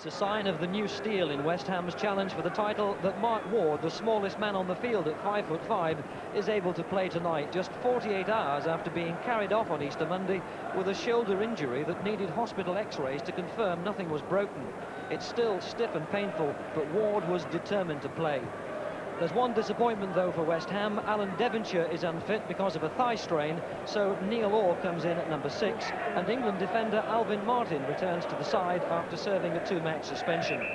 It's a sign of the new steel in West Ham's challenge for the title that Mark Ward, the smallest man on the field at 5'5", is able to play tonight, just 48 hours after being carried off on Easter Monday with a shoulder injury that needed hospital x-rays to confirm nothing was broken. It's still stiff and painful, but Ward was determined to play. There's one disappointment, though, for West Ham. Alan Devonshire is unfit because of a thigh strain, so Neil Orr comes in at number 6, and England defender Alvin Martin returns to the side after serving a 2-match suspension.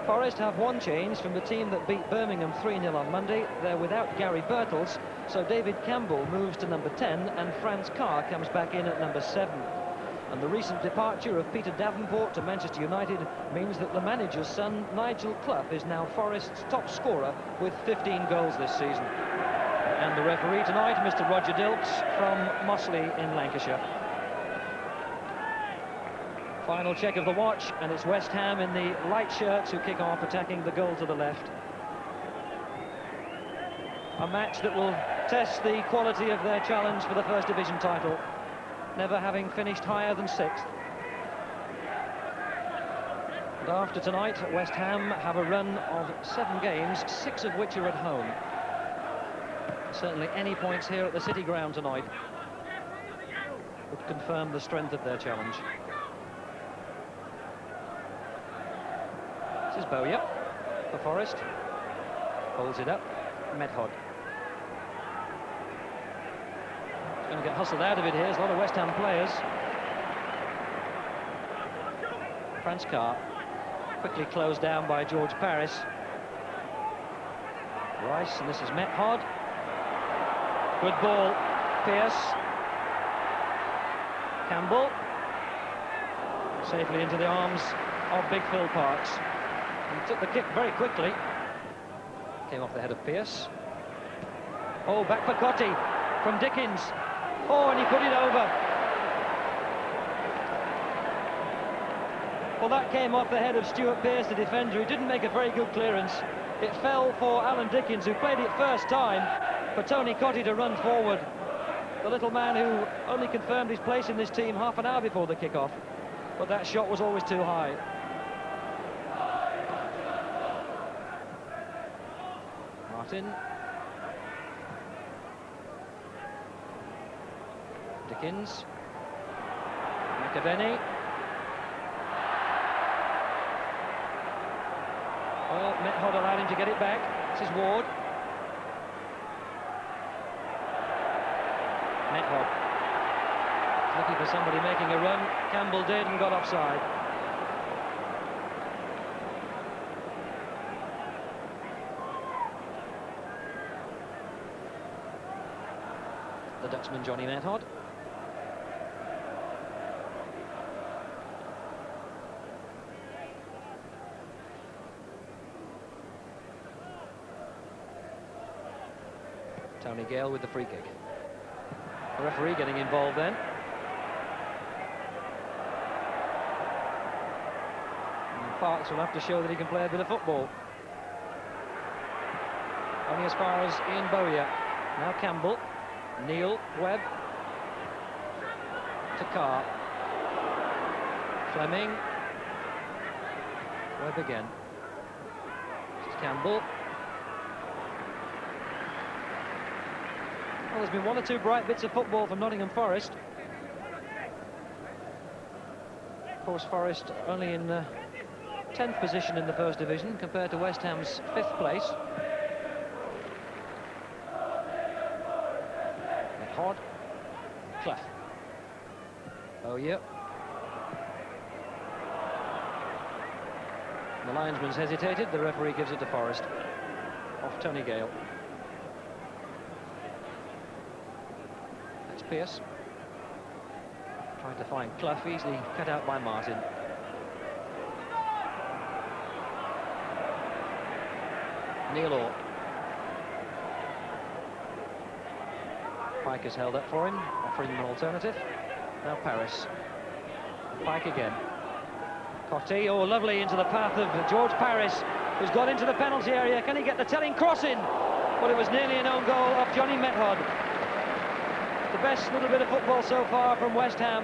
Forest have one change from the team that beat Birmingham 3-0 on Monday. They're without Gary Birtles, so David Campbell moves to number 10, and Franz Carr comes back in at number 7. And the recent departure of Peter Davenport to Manchester United means that the manager's son, Nigel Clough, is now Forest's top scorer with 15 goals this season. And the referee tonight, Mr. Roger Dilks from Mossley in Lancashire. Final check of the watch, and it's West Ham in the light shirts who kick off, attacking the goal to the left. A match that will test the quality of their challenge for the First Division title, never having finished higher than 6th. And after tonight, West Ham have a run of 7 games, 6 of which are at home. Certainly any points here at the City Ground tonight would confirm the strength of their challenge. This is Bowyer for Forest. Holds it up. Metgod. Going to get hustled out of it here. There's a lot of West Ham players. Franz Carr quickly closed down by George Paris. Rice, and this is Metgod. Good ball. Pearce. Campbell. Safely into the arms of Big Phil Parks. He took the kick very quickly. Came off the head of Pearce. Oh, back for Cottee from Dickens. Oh, and he put it over. Well, that came off the head of Stuart Pearce, the defender, who didn't make a very good clearance. It fell for Alan Dickens, who played it first time, for Tony Cottee to run forward. The little man who only confirmed his place in this team half an hour before the kick-off. But that shot was always too high. Martin. Dickens. McAvenny. Well, Metgod allowed him to get it back. This is Ward. Metgod. Looking for somebody making a run. Campbell did and got offside. The Dutchman Johnny Metgod. Tony Gale with the free kick. The referee getting involved then. And Parks will have to show that he can play a bit of football. Only as far as Ian Bowyer. Now Campbell. Neil, Webb. To Carr. Fleming. Webb again. This is Campbell. Well, there's been 1 or 2 bright bits of football from Nottingham Forest. Of course, Forest only in 10th position in the First Division compared to West Ham's 5th place. Metgod. Clough. Oh, yeah. The linesman's hesitated. The referee gives it to Forest. Off Tony Gale. Pearce trying to find Clough, easily cut out by Martin. Neil Orr. Pike has held up for him, offering him an alternative. Now Paris. Pike again. Cottee, oh lovely, into the path of George Paris, who's got into the penalty area. Can he get the telling cross in? Well, it was nearly an own goal off Johnny Metgod. The best little bit of football so far from West Ham.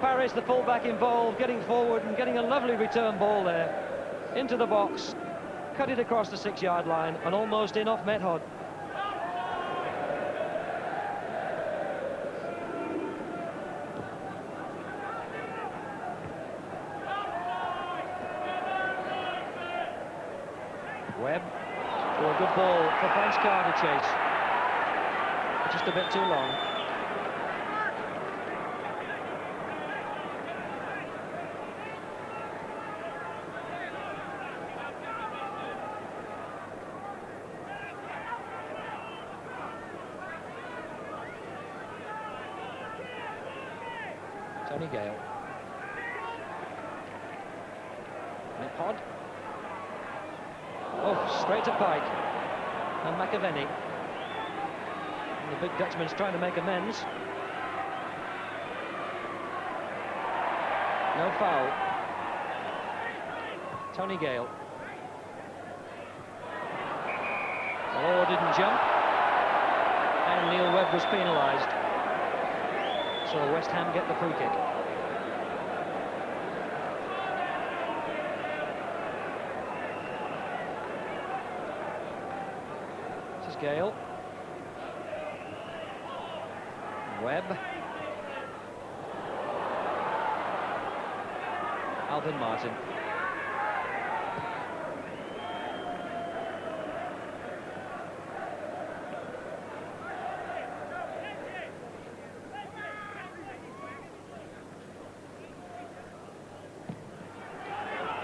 Paris, the fullback involved, getting forward and getting a lovely return ball there into the box, cut it across the 6-yard line and almost in off Metgod. Webb, oh, a good ball for Francois to chase. Just a bit too long. Tony Gale. Metgod. Oh, straight to Pike. And McAvenny. And the big Dutchman's trying to make amends. No foul. Tony Gale. Oh, didn't jump. And Neil Webb was penalised. So West Ham get the free kick. This is Gale. Webb. Alvin Martin.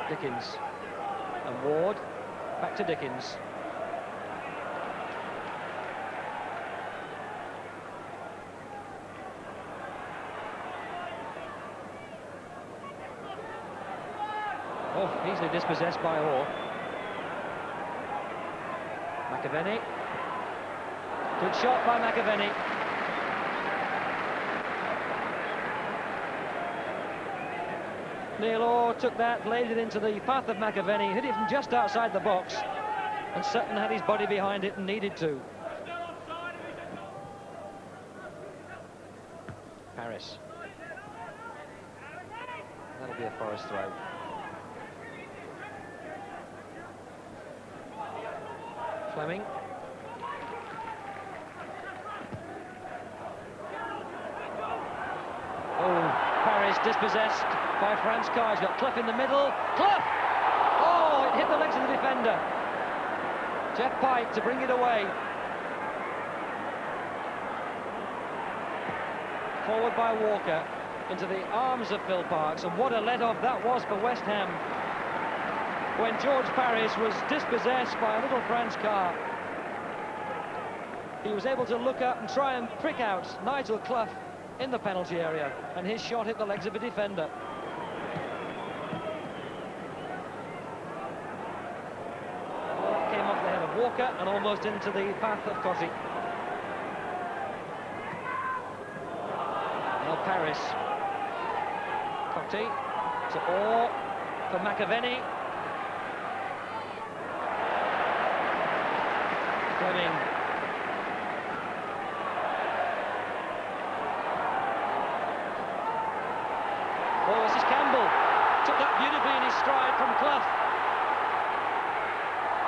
Dickens and Ward, back to Dickens. Oh, easily dispossessed by Orr. McAvenny. Good shot by McAvenny. Neil Orr took that, laid it into the path of McAvenny, hit it from just outside the box, and Sutton had his body behind it and needed to. Paris. That'll be a Forest throw. Fleming. Oh, Paris dispossessed by Francois. He's got Clough in the middle. Clough! Oh, it hit the legs of the defender. Jeff Pike to bring it away. Forward by Walker into the arms of Phil Parkes, and what a let-off that was for West Ham when George Paris was dispossessed by a little Francois. He was able to look up and try and prick out Nigel Clough in the penalty area, and his shot hit the legs of a defender. Well, came off the head of Walker and almost into the path of Cottee. Now Paris. Cottee to Orr for McAvenny. Fleming. Oh, this is Campbell. Took that beautifully in his stride from Clough.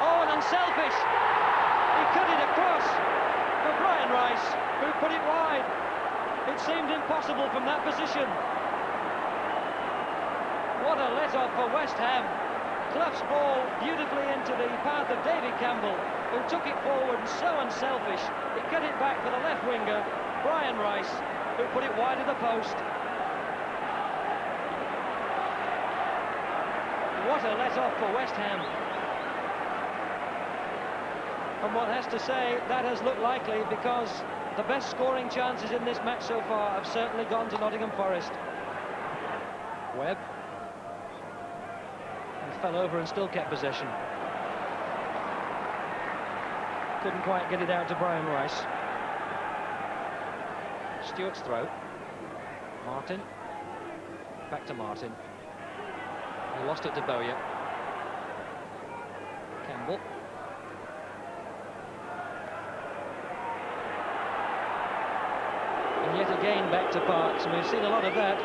Oh, and unselfish. He cut it across for Brian Rice, who put it wide. It seemed impossible from that position. What a let-off for West Ham. Clough's ball beautifully into the path of David Campbell, who took it forward and so unselfish. He cut it back for the left winger, Brian Rice, who put it wide of the post. What a let-off for West Ham. And one has to say that has looked likely, because the best scoring chances in this match so far have certainly gone to Nottingham Forest. Webb. And fell over and still kept possession. Couldn't quite get it out to Brian Rice. Stewart's throw. Martin. Back to Martin. He lost it to Bowyer. Campbell. And yet again back to Parkes, and we've seen a lot of that.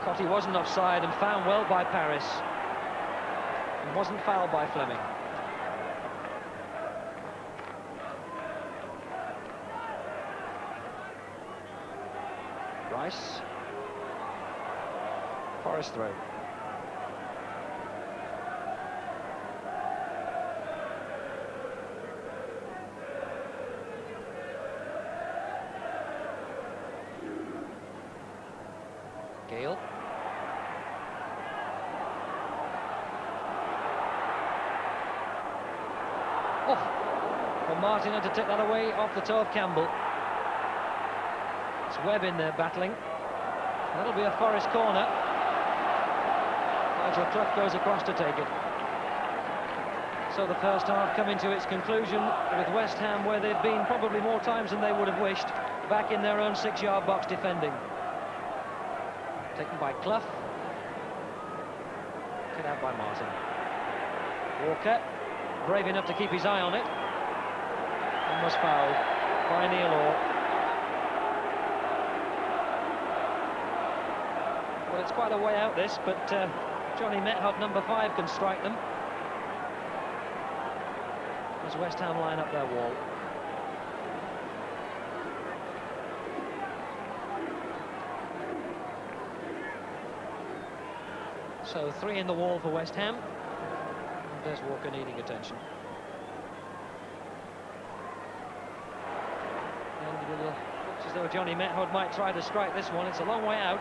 Cotty wasn't offside and found well by Paris, and wasn't fouled by Fleming. Rice. Forest throw. Gale. Oh, well, Martin had to take that away off the toe of Campbell. It's Webb in there battling. That'll be a Forest corner. Nigel Clough goes across to take it. So the first half coming to its conclusion with West Ham, where they've been probably more times than they would have wished, back in their own 6-yard box defending. Taken by Clough. Cut out by Martin. Walker, brave enough to keep his eye on it. And was fouled by Neil Orr. Well, it's quite a way out this, but Johnny Metgod, number 5, can strike them. As West Ham line up their wall. So 3 in the wall for West Ham. And there's Walker needing attention. And it looks as though Johnny Metgod might try to strike this one. It's a long way out.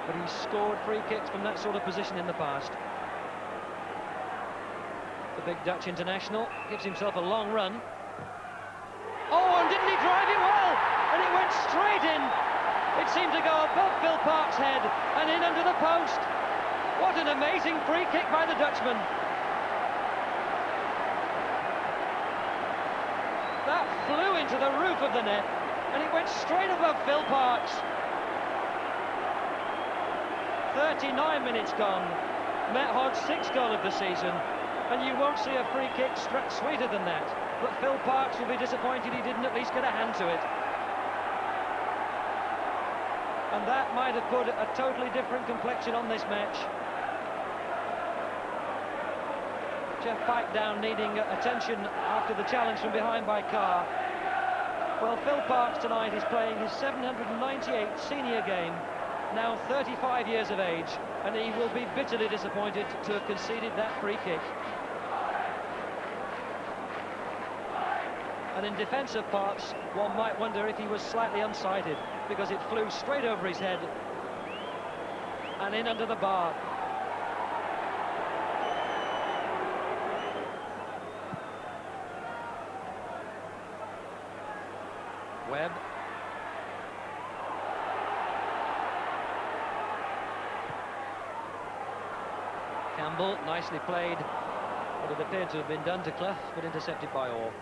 But he's scored free kicks from that sort of position in the past. The big Dutch international gives himself a long run. Oh, and didn't he drive it well? And it went straight in. It seemed to go above Phil Park's head and in under the post. What an amazing free kick by the Dutchman. That flew into the roof of the net and it went straight above Phil Park's. 39 minutes gone. Method's 6th goal of the season. And you won't see a free kick sweeter than that. But Phil Parkes will be disappointed he didn't at least get a hand to it. And that might have put a totally different complexion on this match. Jeff Pike down needing attention after the challenge from behind by Carr. Well, Phil Parkes tonight is playing his 798th senior game, now 35 years of age, and he will be bitterly disappointed to have conceded that free kick. And in defence of Parkes, one might wonder if he was slightly unsighted, because it flew straight over his head and in under the bar. Webb. Campbell, nicely played. What it appeared to have been done to Clough, but intercepted by Orr.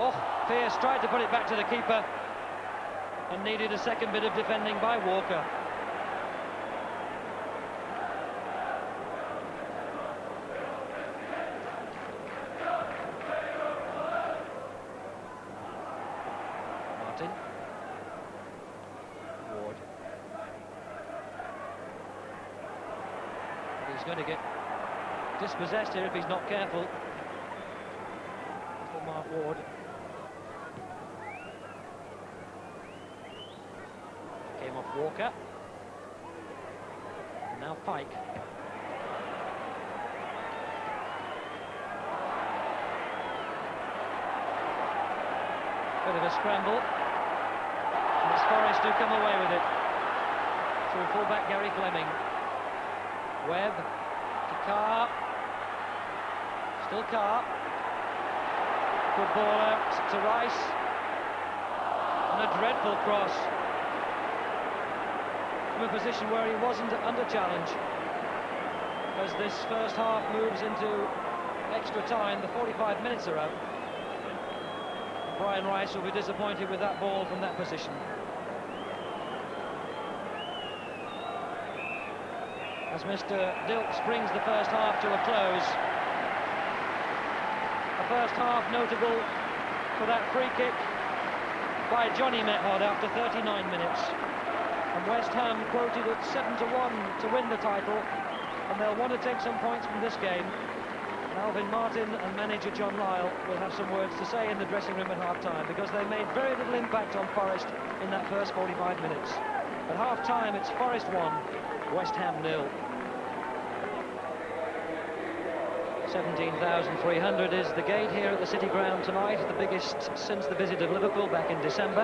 Oh, Pearce tried to put it back to the keeper and needed a second bit of defending by Walker. Martin. Ward. He's going to get dispossessed here if he's not careful. For Mark Ward. Came off Walker. And now Pike. Bit of a scramble. And it's Forest who come away with it. Through fullback Gary Fleming. Webb to Carr. Still Carr. Good ball out to Rice. And a dreadful cross. From a position where he wasn't under challenge. As this first half moves into extra time, the 45 minutes are up. Brian Rice will be disappointed with that ball from that position. As Mr. Dilks brings the first half to a close. A first half notable for that free kick by Johnny Metgod after 39 minutes. And West Ham quoted at 7-1 to win the title, and they'll want to take some points from this game. And Alvin Martin and manager John Lyle will have some words to say in the dressing room at half-time, because they made very little impact on Forest in that first 45 minutes. At half-time, it's Forest 1, West Ham 0. 17,300 is the gate here at the City Ground tonight, the biggest since the visit of Liverpool back in December,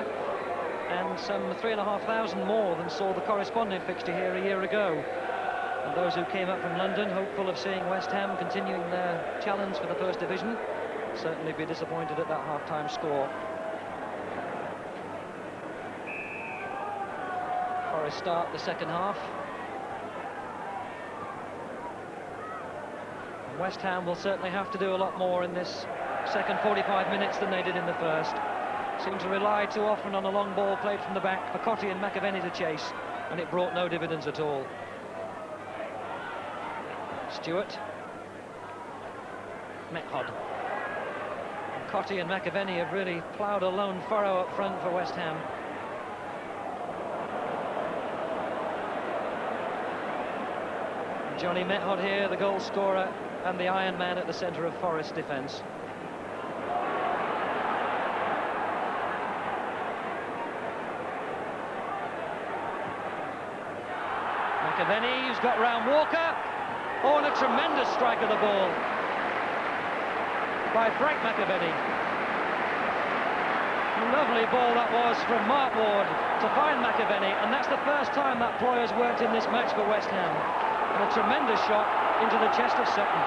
and some 3,500 more than saw the corresponding fixture here a year ago. And those who came up from London, hopeful of seeing West Ham continuing their challenge for the First Division, certainly be disappointed at that half-time score. Forest start the second half. West Ham will certainly have to do a lot more in this second 45 minutes than they did in the first. Seem to rely too often on a long ball played from the back for Cottee and McAvenny to chase, and it brought no dividends at all. Stewart. Metgod. And Cottee and McAvenny have really ploughed a lone furrow up front for West Ham. Johnny Metgod here, the goal scorer and the Iron Man at the centre of Forest defence. McAvenny, who's got round Walker. Oh, and a tremendous strike of the ball by Frank McAvenny. Lovely ball that was from Mark Ward to find McAvenny, and that's the first time that ploy has worked in this match for West Ham. And a tremendous shot into the chest of Sutton.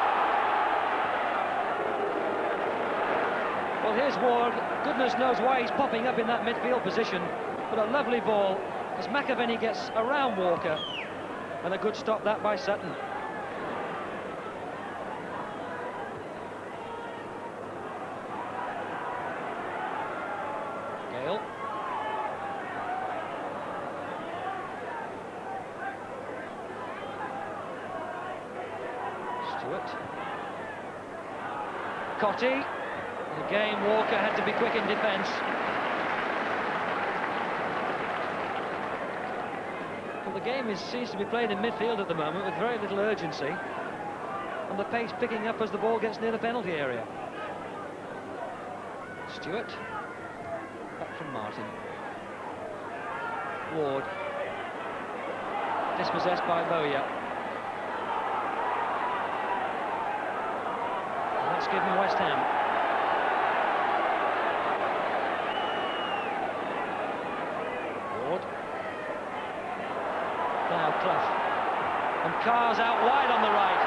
Well, here's Ward. Goodness knows why he's popping up in that midfield position, but a lovely ball as McAvenny gets around Walker, and a good stop that by Sutton. Gale. Stewart. Cottee. Again, Walker had to be quick in defence. Well, the game seems to be played in midfield at the moment with very little urgency, and the pace picking up as the ball gets near the penalty area. Stewart. Back from Martin. Ward. Dispossessed by Bowyer. And that's given West Ham. Ward. Now Clough. And Carr's out wide on the right.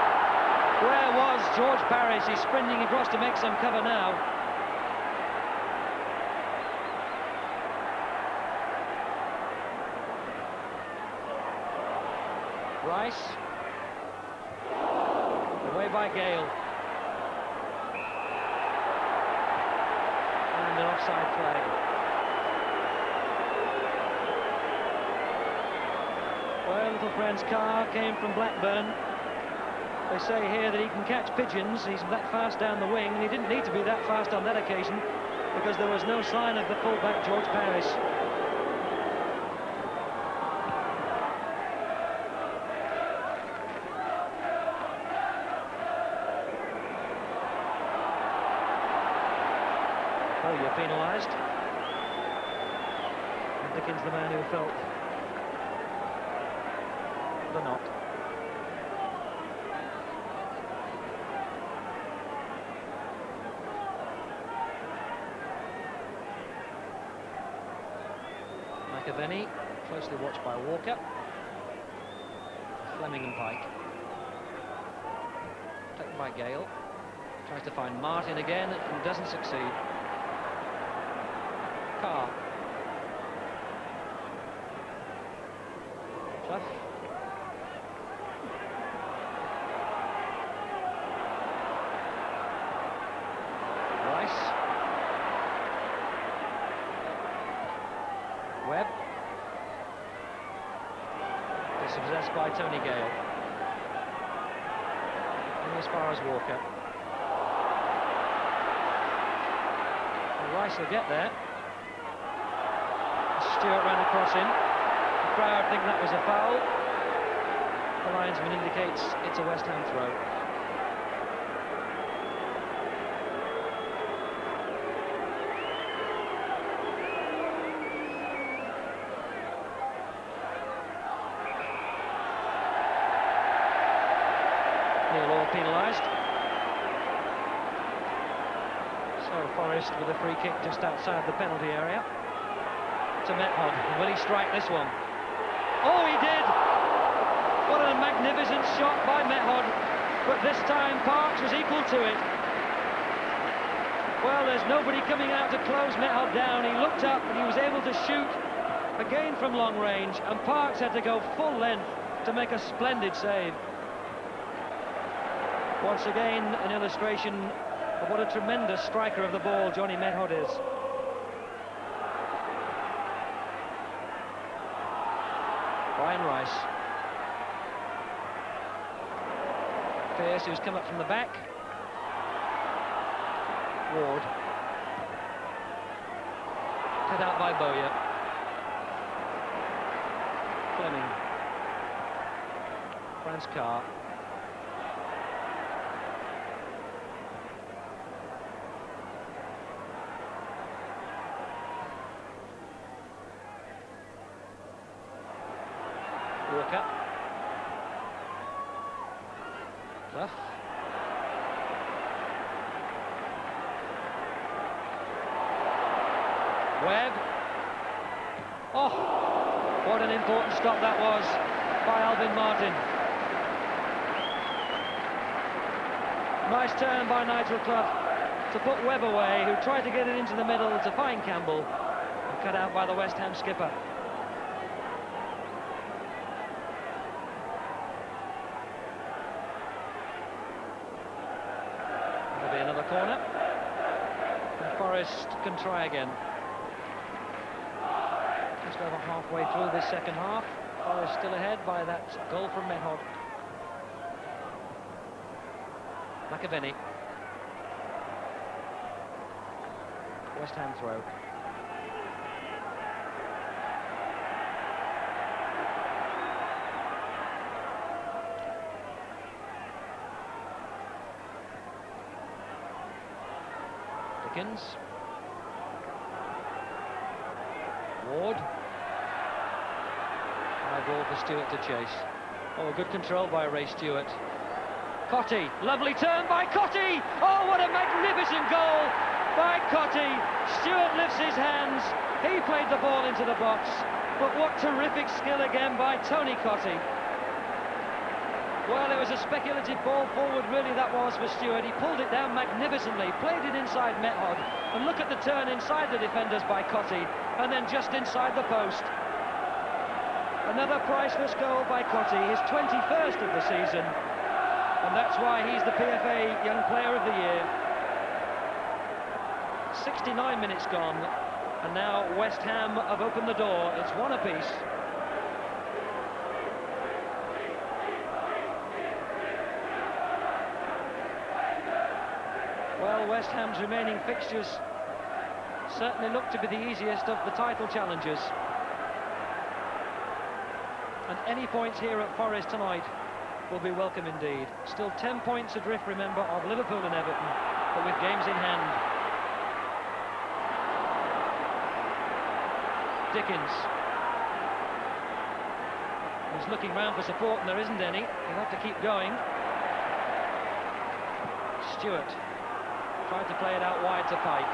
Where was George Parris? He's sprinting across to make some cover now. Rice. Away by Gale. And an offside flag. Well, little friend's Carr came from Blackburn. They say here that he can catch pigeons. He's that fast down the wing, and he didn't need to be that fast on that occasion because there was no sign of the fullback George Parris. Oh, you're penalised. And Dickens, the man who felt the knot. McAvenny, closely watched by Walker. Fleming and Pike. Taken by Gale. Tries to find Martin again and doesn't succeed. Carr. Clough. Rice. Webb. Dispossessed by Tony Gale. And as far as Walker. Well, Rice will get there. Stewart ran across him. The crowd think that was a foul. The linesman indicates it's a West Ham throw. All penalised. So Forest with a free kick just outside the penalty area. To Metgod. Will he strike this one? Oh, he did! What a magnificent shot by Metgod. But this time Parks was equal to it. Well, there's nobody coming out to close Metgod down. He looked up and he was able to shoot again from long range, and Parks had to go full length to make a splendid save. Once again, an illustration of what a tremendous striker of the ball Johnny Metgod is. Brian Rice. Pearce, who's come up from the back. Ward. Cut out by Bowyer. Fleming. Franz Carr. Walker. Clough. Webb. Oh, what an important stop that was by Alvin Martin. Nice turn by Nigel Clough to put Webb away, who tried to get it into the middle to find Campbell, and cut out by the West Ham skipper. There'll be another corner, and Forest can try again. Just over halfway through this second half. Forest still ahead by that goal from Metgod. McAvenny. West Ham throw. Dickens. Ward. High ball for Stewart to chase. Oh, good control by Ray Stewart. Cottee, lovely turn by Cottee! Oh, what a magnificent goal by Cottee! Stewart lifts his hands, he played the ball into the box, but what terrific skill again by Tony Cottee. Well, it was a speculative ball forward, really, that was for Stewart. He pulled it down magnificently, played it inside Metgod, and look at the turn inside the defenders by Cottee, and then just inside the post. Another priceless goal by Cottee, his 21st of the season. And that's why he's the PFA Young Player of the Year. 69 minutes gone, and now West Ham have opened the door. It's one apiece. Well, West Ham's remaining fixtures certainly look to be the easiest of the title challenges. And any points here at Forest tonight will be welcome indeed. Still 10 points adrift, remember, of Liverpool and Everton, but with games in hand. Dickens. He's looking round for support and there isn't any. He'll have to keep going. Stewart tried to play it out wide to Pike.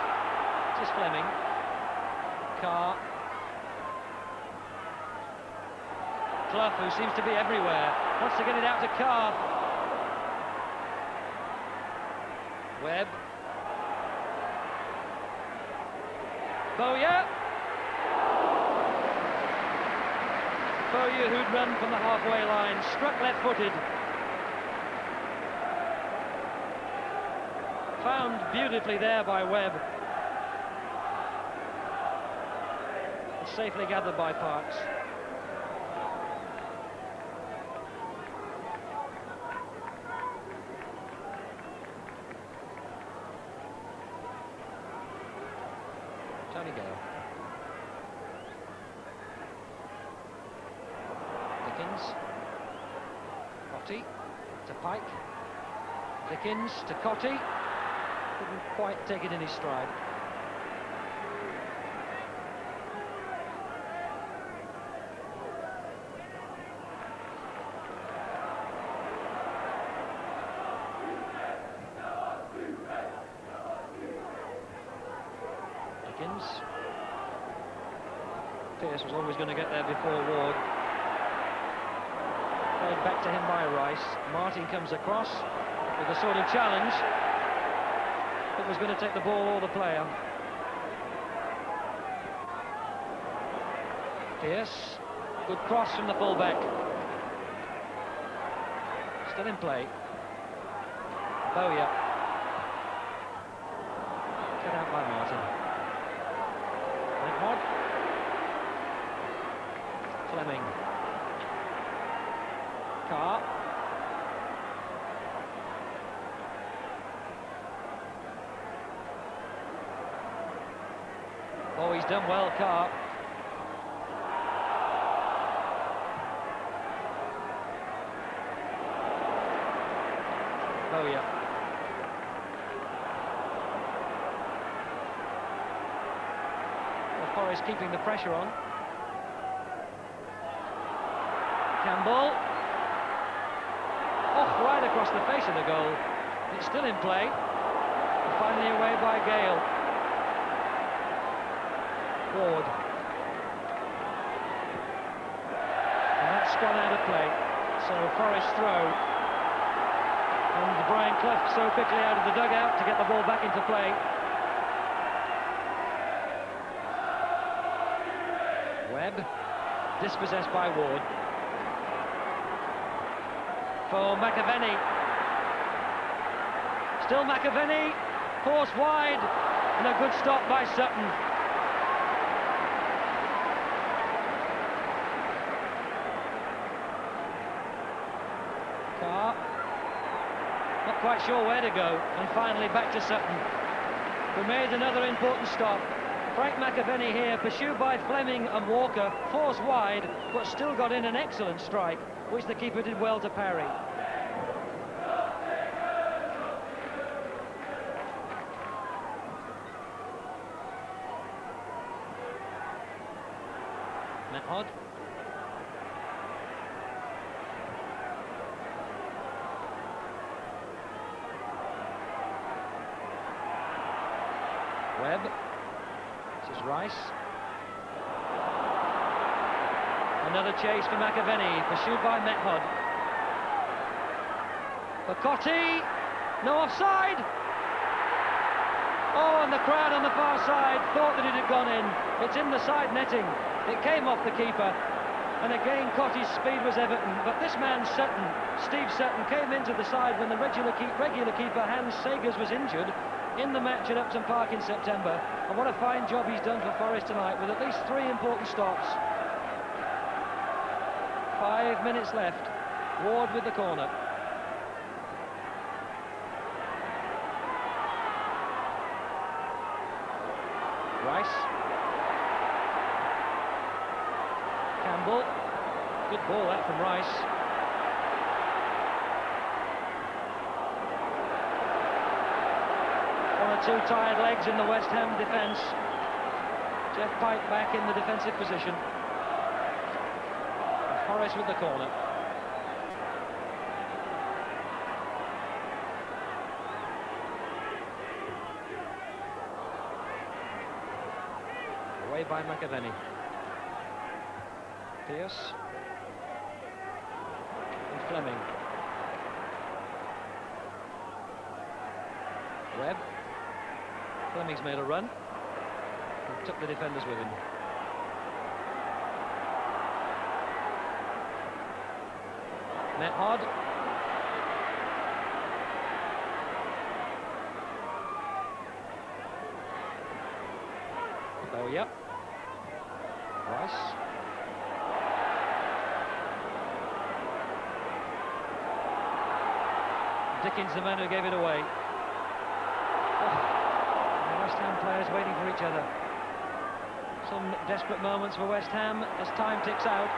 Just Fleming. Carr. Clough, who seems to be everywhere, wants to get it out to Carr. Webb. Bowyer. Bowyer, who'd run from the halfway line, struck left-footed. Found beautifully there by Webb. Safely gathered by Parks. Tony Gale. Dickens. Cotty to Pike. Dickens to Cotty. Couldn't quite take it in his stride. Dickens. Pearce was always going to get there before Ward. Played back to him by Rice. Martin comes across with a sort of challenge. It was going to take the ball or the player. Pearce. Good cross from the fullback. Still in play. Bowyer. Cut out by Martin. Metgod. Fleming. Carr. Oh, he's done well, Carr. Bowyer. Well, Forest keeping the pressure on. Campbell. Oh, right across the face of the goal. It's still in play. And finally away by Gale. Ward. And that's gone out of play. So Forest throw. And Brian Clough so quickly out of the dugout to get the ball back into play. Webb. Dispossessed by Ward. For McAvenny. Still McAvenny. Forced wide. And a good stop by Sutton. Carr. Not quite sure where to go. And finally back to Sutton, who made another important stop. Frank McAvenny here, pursued by Fleming and Walker, forced wide, but still got in an excellent strike, which the keeper did well to parry. Metgod. Webb. This is Rice. Another chase for McAvenny, pursued by Metgod. For Cotty. No offside. Oh, and the crowd on the far side thought that it had gone in. It's in the side netting. It came off the keeper. And again, Cotty's speed was Everton. But this man, Sutton, Steve Sutton, came into the side when the regular keeper, Hans Sagers, was injured in the match at Upton Park in September. And what a fine job he's done for Forest tonight, with at least 3 important stops. 5 minutes left. Ward with the corner. Rice. Campbell. Good ball that from Rice. One or two tired legs in the West Ham defence. Jeff Pike back in the defensive position. And Forest with the corner. Away by McAvenny. Pearce. And Fleming. Webb. Fleming's made a run and took the defenders with him. Metgod. Bowyer. Rice. Dickens, the man who gave it away. West Ham players waiting for each other. Some desperate moments for West Ham as time ticks out.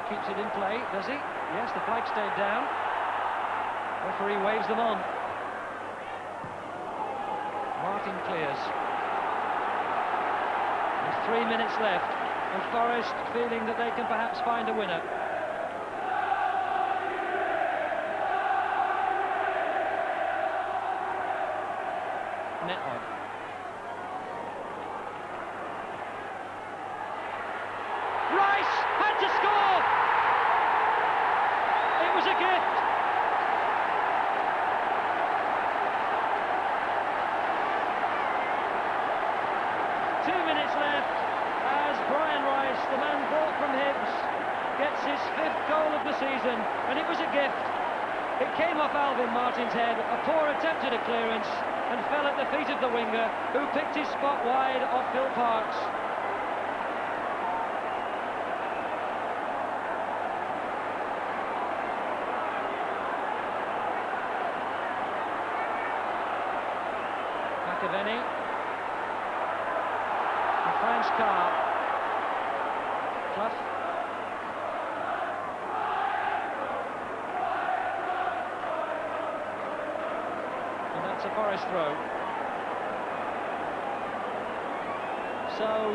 keeps it in play, does he? Yes, the flag stayed down. Referee waves them on. Martin clears. There's 3 minutes left, and Forest feeling that they can perhaps find a winner. Metgod. Rice had to score! It was a gift! Left as Brian Rice, the man brought from Hibs, gets his 5th goal of the season, and it was a gift. It came off Alvin Martin's head, a poor attempt at a clearance, and fell at the feet of the winger, who picked his spot wide off Phil Parks. McAvenny. French car. Clough. And that's a Forest throw.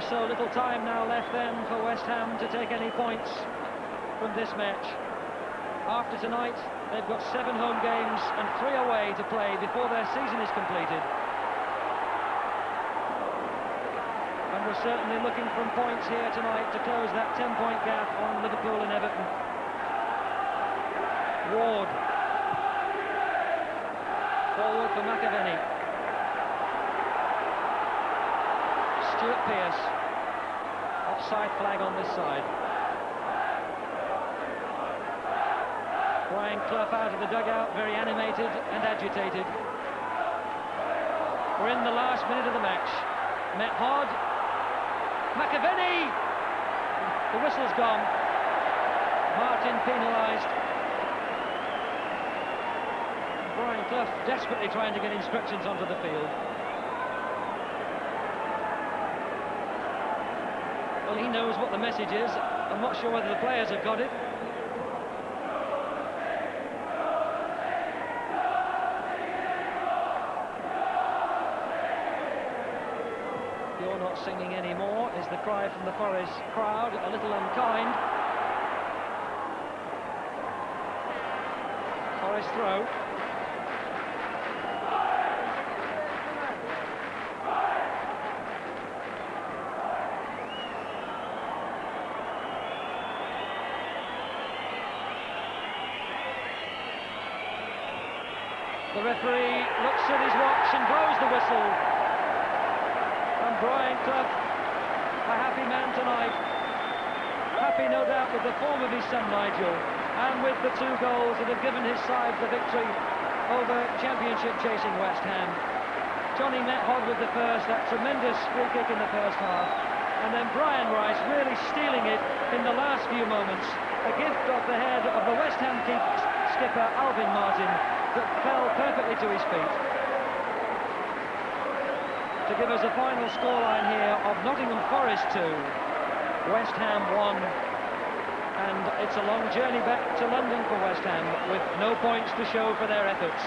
So little time now left then for West Ham to take any points from this match. After tonight, they've got 7 home games and 3 away to play before their season is completed. And we're certainly looking from points here tonight to close that 10-point gap on Liverpool and Everton. Ward. Forward for McAvenny. Stuart Pearce. Offside flag on this side. Brian Clough out of the dugout, very animated and agitated. We're in the last minute of the match. Metgod. McAvenny! The whistle's gone. Martin penalised. Brian Clough desperately trying to get instructions onto the field. Well, he knows what the message is. I'm not sure whether the players have got it. You're not singing anymore, is the cry from the Forest crowd, a little unkind. Forest throw. The referee looks at his watch and blows the whistle. And Brian Clough, a happy man tonight. Happy, no doubt, with the form of his son Nigel, and with the 2 goals that have given his side the victory over championship-chasing West Ham. Johnny Metgod with the first, that tremendous free kick in the first half. And then Brian Rice really stealing it in the last few moments. A gift off the head of the West Ham skipper Alvin Martin that fell perfectly to his feet. To give us a final scoreline here of Nottingham Forest 2, West Ham 1, and it's a long journey back to London for West Ham with no points to show for their efforts.